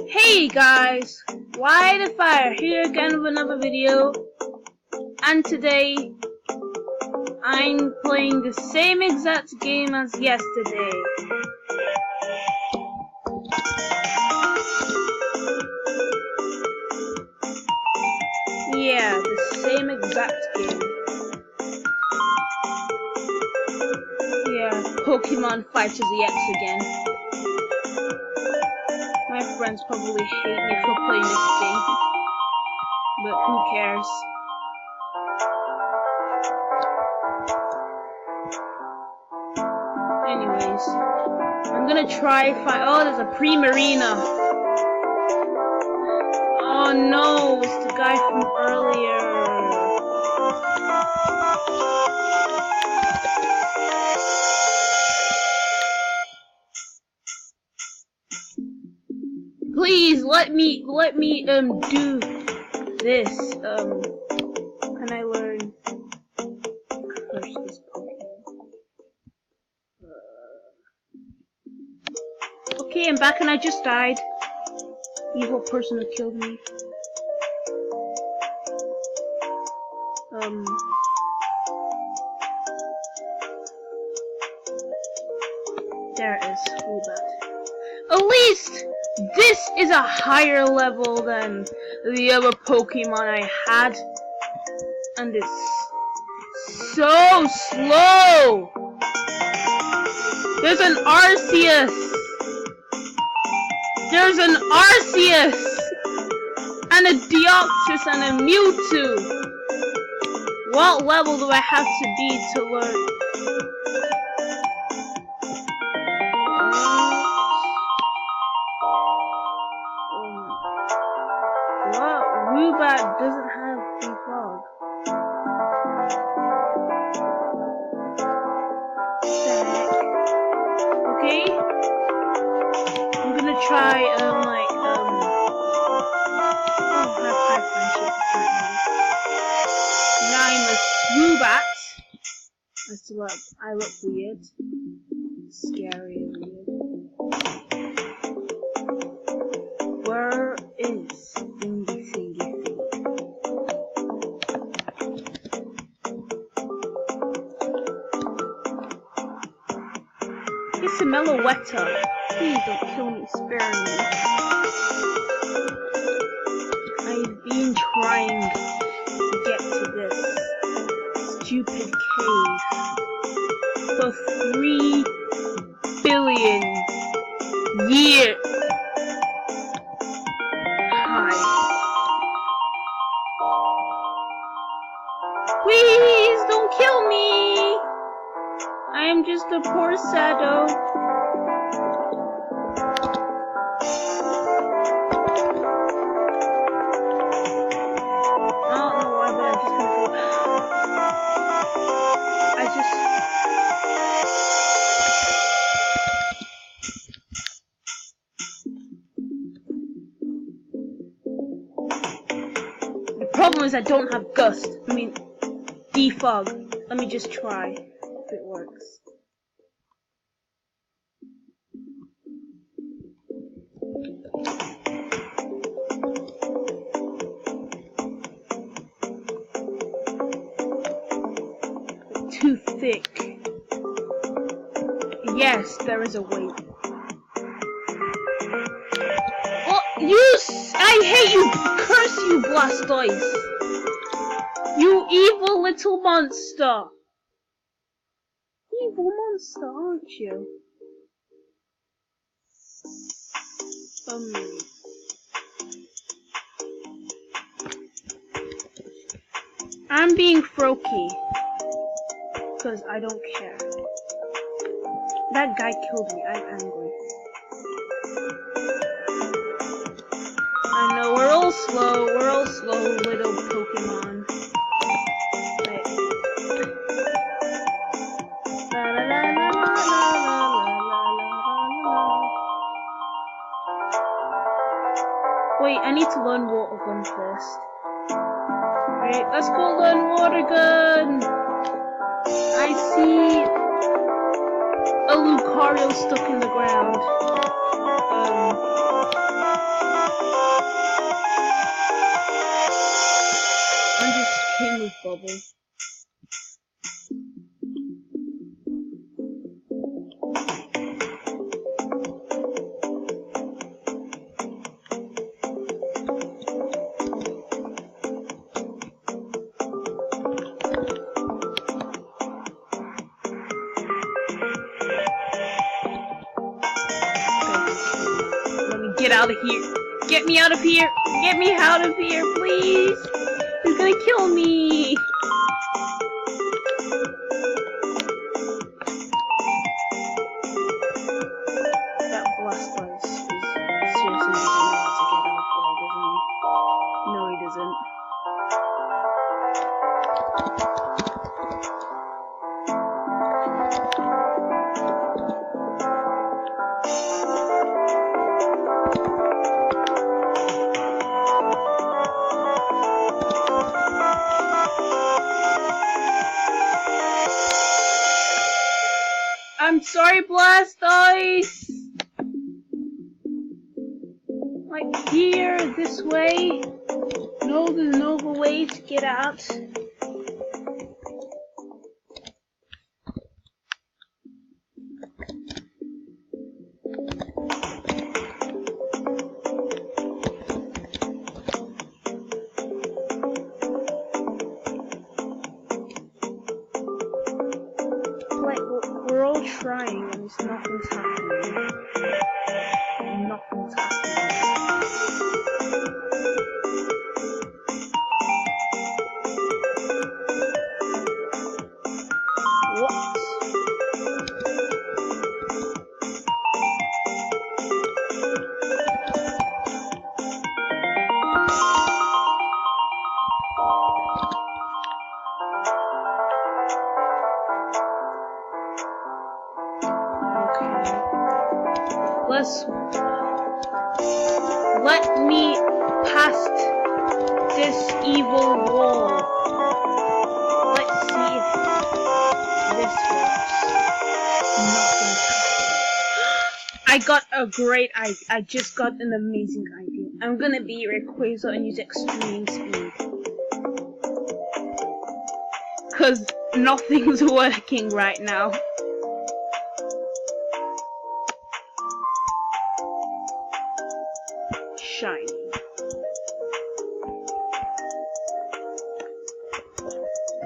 Hey guys, Wildfire here again with another video, and today I'm playing the same exact game as yesterday. Yeah, the same exact game. Yeah, Pokemon Fighters EX again. My friends probably hate me for playing this game, but who cares? Anyways, I'm gonna try find. Oh, there's a Primarina. Oh no, it's the guy from earlier. Please let me do this. Can I learn? Crush this Pokemon. Okay, I'm back and I just died. Evil person who killed me. There it is. At least this is a higher level than the other Pokemon I had. And it's so slow! There's an Arceus! There's an Arceus! And a Deoxys and a Mewtwo! What level do I have to be to learn? What? Woobat doesn't have defog. Okay? I'm gonna try, Woobat. I look weird. Scary and weird. Where is Thingy Thingy Thing? It's a Meloetta. Please don't kill me, spare me. I've been trying to get to this stupid cave for 3 billion years. Hi. Please don't kill me. I am just a poor Sado. The problem is I don't have Gust. I mean, Defog. Let me just try if it works. Too thick. Yes, there is a way. I hate you! Curse you, Blastoise! You evil little monster! Evil monster, aren't you? I'm being Froakie. Because I don't care. That guy killed me, I'm angry. I know, we're all slow little Pokemon. Wait, I need to learn Water Gun first. Right, let's go learn Water Gun! I see a Lucario stuck in the ground. came with bubble. Get out of here! Get me out of here! Get me out of here, please! He's gonna kill me! That Blastoise is seriously doesn't know how to get out there, doesn't he? No, he doesn't. I'm sorry, Blastoise! Like here, this way? No, there's no other way to get out. We're all trying and nothing's happening. Nothing's happening. What? Let me past this evil wall. Let's see if this works. Nothing's happening. I got a great idea. I just got an amazing idea. I'm gonna be Rayquaza and use extreme speed. Cause nothing's working right now. Shiny.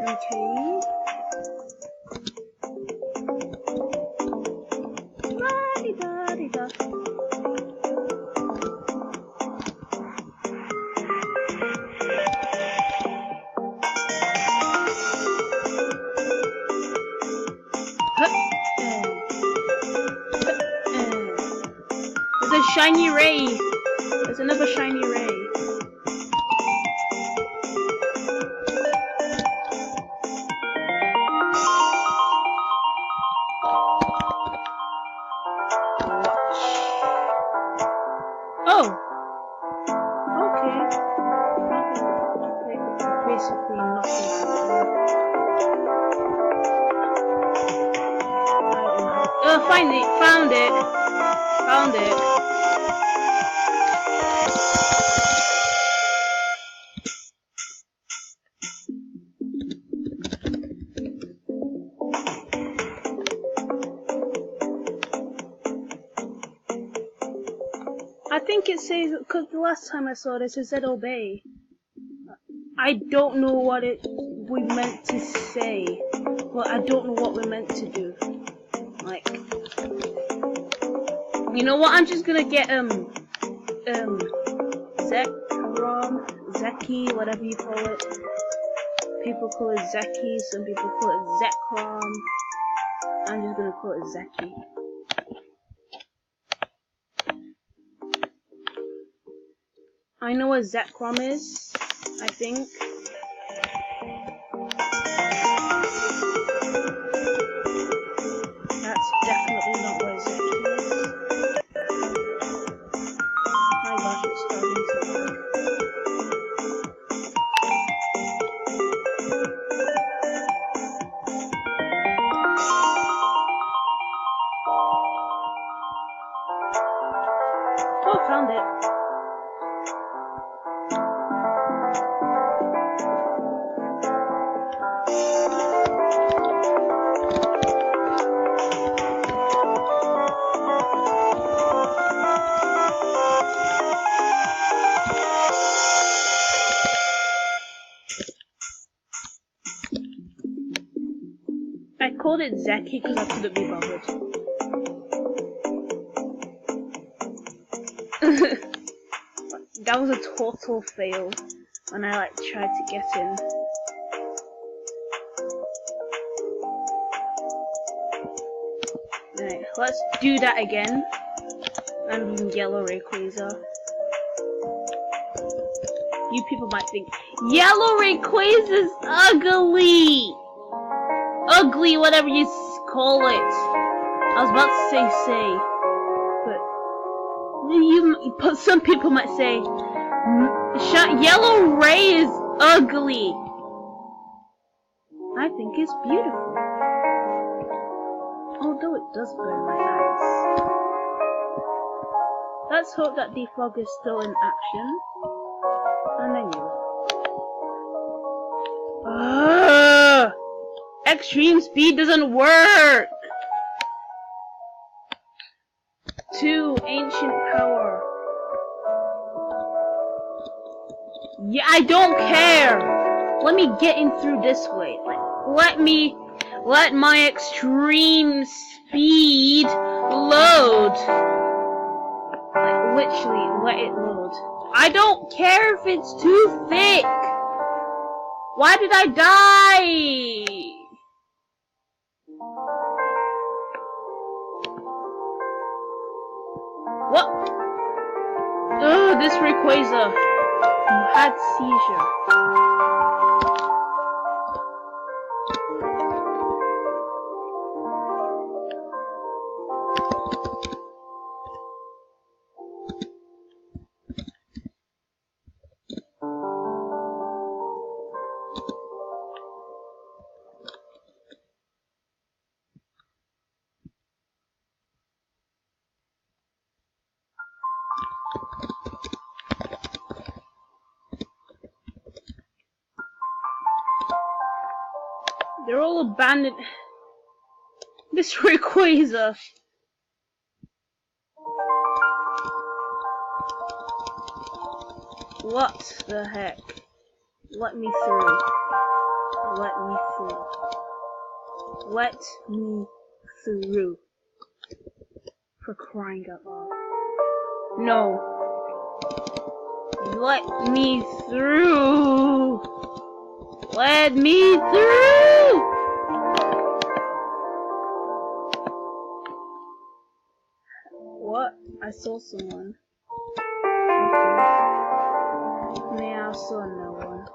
Okay. La-di-da-di-da. There's a shiny ray. There's another shiny ray. Oh! Okay. Basically nothing happened. Oh, found it! Found it! Found it! I think it says, because the last time I saw this, it said obey. I don't know what we meant to say. Well, I don't know what we're meant to do. Like, you know what? I'm just gonna get Zekrom, Zeki, whatever you call it. People call it Zeki, some people call it Zekrom. I'm just gonna call it Zeki. I know what Zekrom is, I think. That's definitely not what Zeki is. My gosh, it's starting to lag. Oh, found it. called it Zeki because I couldn't be bothered. That was a total fail when I like tried to get in. Right, let's do that again. I'm using yellow Rayquaza. You people might think yellow Rayquaza's ugly. Ugly, whatever you call it. I was about to say, but some people might say, Yellow Ray is ugly. I think it's beautiful. Although it does burn my eyes. Let's hope that Defog is still in action. And I knew it. Extreme speed doesn't work! 2 ancient power. Yeah, I don't care! Let me get in through this way. Let my extreme speed load. Like, literally, let it load. I don't care if it's too thick! Why did I die? What? Ugh, this Rayquaza had seizure. They're all abandoned. This Rayquaza. What the heck? Let me through. Let me through. Let me through. For crying out loud. No. Let me through. Let me through! What? I saw someone. Okay. Yeah, I saw no one.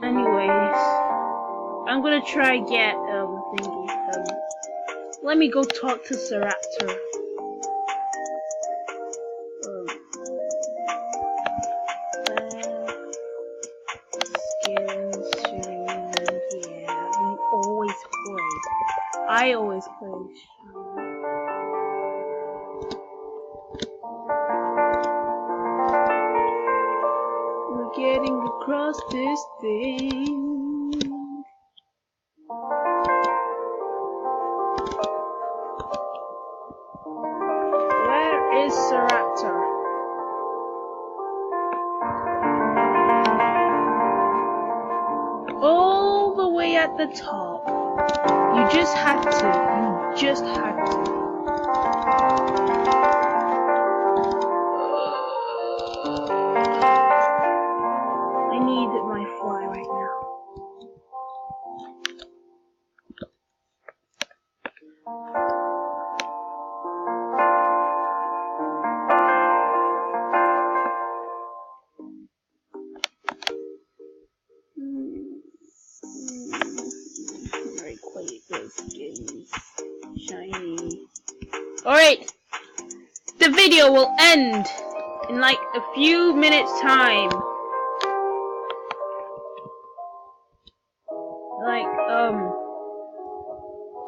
Anyways, I'm gonna try get thingy. Let me go talk to Staraptor. I always play We're getting across this thing. Where is Staraptor? All the way at the top. You just had to. You just had to. I need my fly right now. Shiny. Alright, the video will end in like a few minutes time.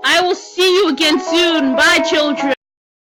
I will see you again soon. Bye, children.